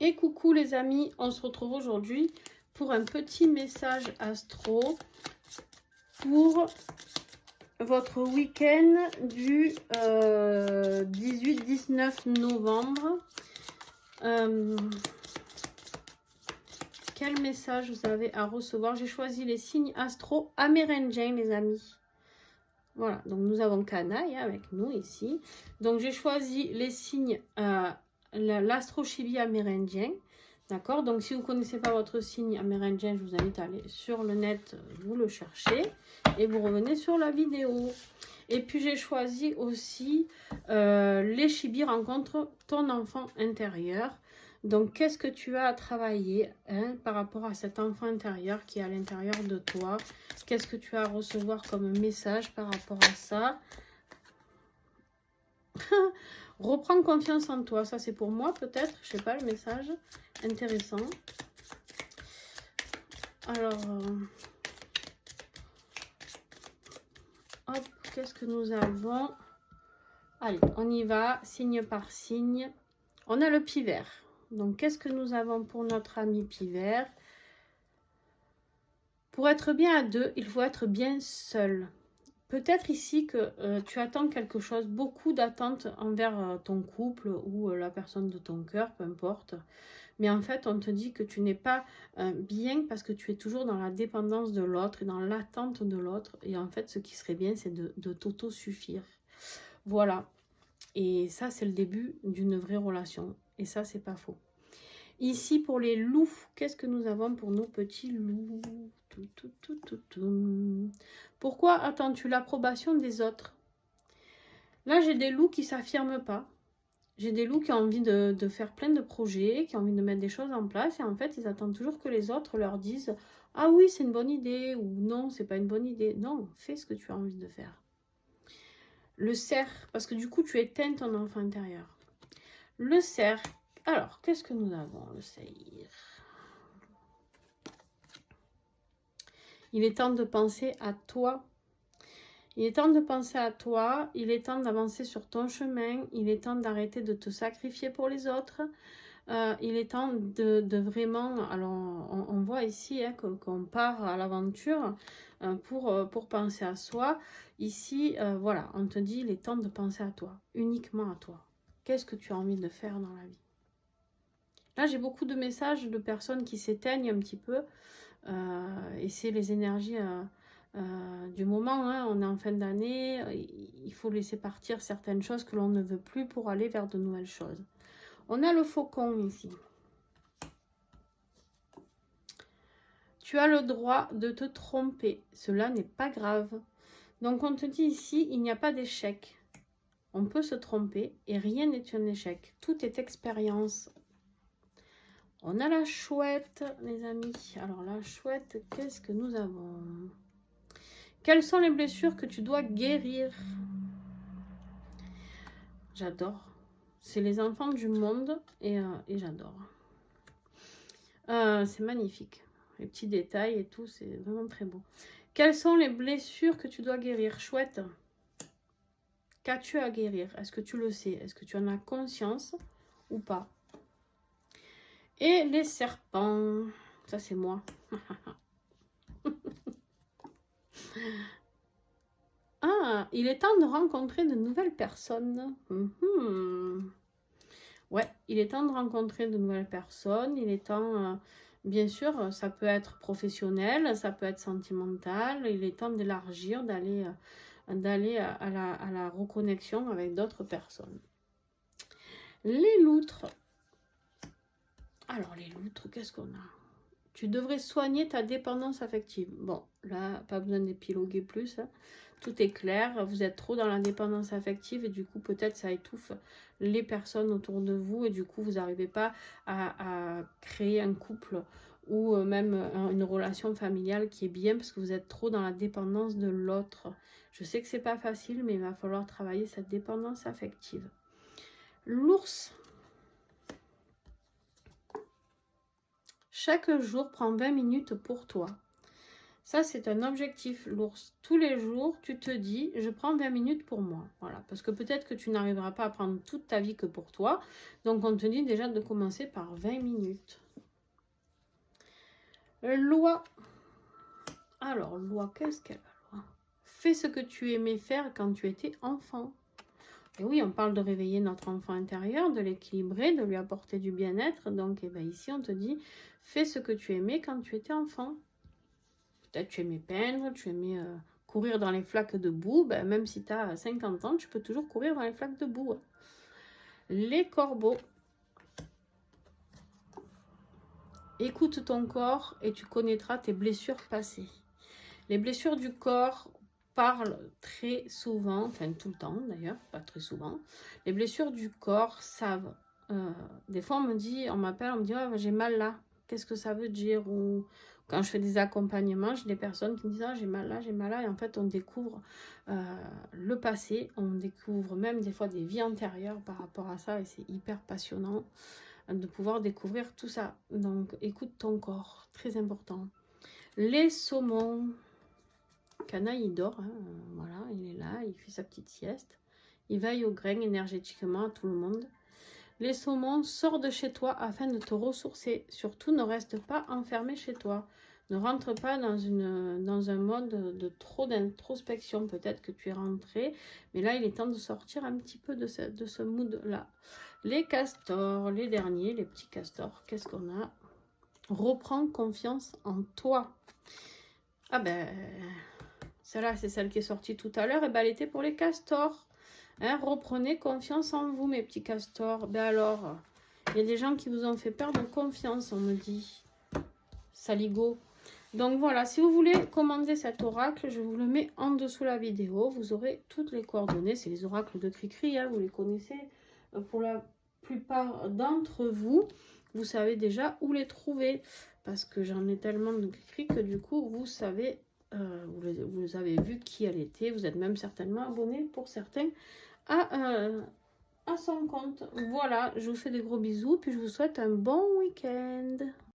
Et coucou les amis, on se retrouve aujourd'hui pour un petit message astro pour votre week-end du 18-19 novembre. Quel message vous avez à recevoir? J'ai choisi les signes astro amérindiens les amis. Voilà, donc nous avons Canaille avec nous ici. Donc j'ai choisi les signes, l'astro-chibi amérindien. D'accord? Donc si vous ne connaissez pas votre signe amérindien, je vous invite à aller sur le net, vous le cherchez et vous revenez sur la vidéo. Et puis j'ai choisi aussi les chibis rencontrent ton enfant intérieur. Donc qu'est-ce que tu as à travailler par rapport à cet enfant intérieur qui est à l'intérieur de toi? Qu'est-ce que tu as à recevoir comme message par rapport à ça? Reprends confiance en toi, ça c'est pour moi peut-être, je sais pas, le message intéressant. Alors, hop, qu'est-ce que nous avons? Allez, on y va, signe par signe. On a le pivert. Donc, qu'est-ce que nous avons pour notre ami pivert? Pour être bien à deux, il faut être bien seul. Peut-être ici que tu attends quelque chose, beaucoup d'attentes envers ton couple ou la personne de ton cœur, peu importe. Mais en fait, on te dit que tu n'es pas bien parce que tu es toujours dans la dépendance de l'autre et dans l'attente de l'autre. Et en fait, ce qui serait bien, c'est de t'auto-suffire. Voilà. Et ça, c'est le début d'une vraie relation. Et ça, c'est pas faux. Ici, pour les loups, qu'est-ce que nous avons pour nos petits loups? Pourquoi attends-tu l'approbation des autres? Là, j'ai des loups qui ne s'affirment pas. J'ai des loups qui ont envie de faire plein de projets, qui ont envie de mettre des choses en place. Et en fait, ils attendent toujours que les autres leur disent « Ah oui, c'est une bonne idée » ou « Non, c'est pas une bonne idée ». Non, fais ce que tu as envie de faire. Le cerf, parce que du coup, tu éteins ton enfant intérieur. Le cerf. Alors, qu'est-ce que nous avons, le cerf? Il est temps de penser à toi. Il est temps de penser à toi. Il est temps d'avancer sur ton chemin. Il est temps d'arrêter de te sacrifier pour les autres. Il est temps de vraiment... Alors, on voit ici qu'on part à l'aventure pour penser à soi. Ici, voilà, on te dit, il est temps de penser à toi. Uniquement à toi. Qu'est-ce que tu as envie de faire dans la vie? Là, j'ai beaucoup de messages de personnes qui s'éteignent un petit peu. Et c'est les énergies du moment. Hein. On est en fin d'année. Il faut laisser partir certaines choses que l'on ne veut plus pour aller vers de nouvelles choses. On a le faucon ici. Tu as le droit de te tromper. Cela n'est pas grave. Donc, on te dit ici, il n'y a pas d'échec. On peut se tromper et rien n'est un échec. Tout est expérience. On a la chouette, les amis. Alors, la chouette, qu'est-ce que nous avons? Quelles sont les blessures que tu dois guérir? J'adore. C'est les enfants du monde et j'adore. C'est magnifique. Les petits détails et tout, c'est vraiment très beau. Quelles sont les blessures que tu dois guérir? Chouette. Qu'as-tu à guérir? Est-ce que tu le sais? Est-ce que tu en as conscience ou pas? Et les serpents. Ça, c'est moi. Ah, il est temps de rencontrer de nouvelles personnes. Ouais, il est temps de rencontrer de nouvelles personnes. Il est temps, bien sûr, ça peut être professionnel, ça peut être sentimental. Il est temps d'élargir, d'aller à la reconnexion avec d'autres personnes. Les loutres. Alors, les loutres, qu'est-ce qu'on a? Tu devrais soigner ta dépendance affective. Bon, là, pas besoin d'épiloguer plus. Hein. Tout est clair. Vous êtes trop dans la dépendance affective et du coup, peut-être, ça étouffe les personnes autour de vous. Et du coup, vous n'arrivez pas à créer un couple ou même une relation familiale qui est bien parce que vous êtes trop dans la dépendance de l'autre. Je sais que c'est pas facile, mais il va falloir travailler cette dépendance affective. L'ours. Chaque jour, prends 20 minutes pour toi. Ça, c'est un objectif, l'ours. Tous les jours, tu te dis, je prends 20 minutes pour moi. Voilà, parce que peut-être que tu n'arriveras pas à prendre toute ta vie que pour toi. Donc, on te dit déjà de commencer par 20 minutes. Loi. Alors, loi, qu'est-ce qu'elle a, loi? Fais ce que tu aimais faire quand tu étais enfant. Et oui, on parle de réveiller notre enfant intérieur, de l'équilibrer, de lui apporter du bien-être. Donc, eh ben, ici, on te dit, fais ce que tu aimais quand tu étais enfant. Peut-être tu aimais peindre, tu aimais courir dans les flaques de boue. Ben, même si tu as 50 ans, tu peux toujours courir dans les flaques de boue. Hein. Les corbeaux. Écoute ton corps et tu connaîtras tes blessures passées. Les blessures du corps parlent très souvent, enfin tout le temps d'ailleurs, pas très souvent. Les blessures du corps savent. Des fois on m'appelle, on me dit oh, j'ai mal là. Qu'est-ce que ça veut dire? Ou quand je fais des accompagnements, j'ai des personnes qui me disent ah, j'ai mal là, j'ai mal là. Et en fait on découvre le passé, on découvre même des fois des vies antérieures par rapport à ça et c'est hyper passionnant de pouvoir découvrir tout ça. Donc écoute ton corps, très important. Les saumons. Canaille, il dort, hein, voilà, il est là, il fait sa petite sieste. Il veille au grain énergétiquement à tout le monde. Les saumons, sors de chez toi afin de te ressourcer. Surtout, ne reste pas enfermé chez toi. Ne rentre pas dans un mode de trop d'introspection. Peut-être que tu es rentré, mais là, il est temps de sortir un petit peu de ce mood-là. Les castors, les derniers, les petits castors, qu'est-ce qu'on a? Reprends confiance en toi. Ah ben... Celle-là, c'est celle qui est sortie tout à l'heure. Et ben, elle était pour les castors. Hein, reprenez confiance en vous, mes petits castors. Ben alors, il y a des gens qui vous ont fait perdre confiance, on me dit. Saligo. Donc voilà, si vous voulez commander cet oracle, je vous le mets en dessous la vidéo. Vous aurez toutes les coordonnées. C'est les oracles de Cricri, hein, vous les connaissez. Pour la plupart d'entre vous, vous savez déjà où les trouver. Parce que j'en ai tellement de Cricri que du coup, vous savez... vous avez vu qui elle était, vous êtes même certainement abonné pour certains à son compte. Voilà, je vous fais des gros bisous, puis je vous souhaite un bon week-end.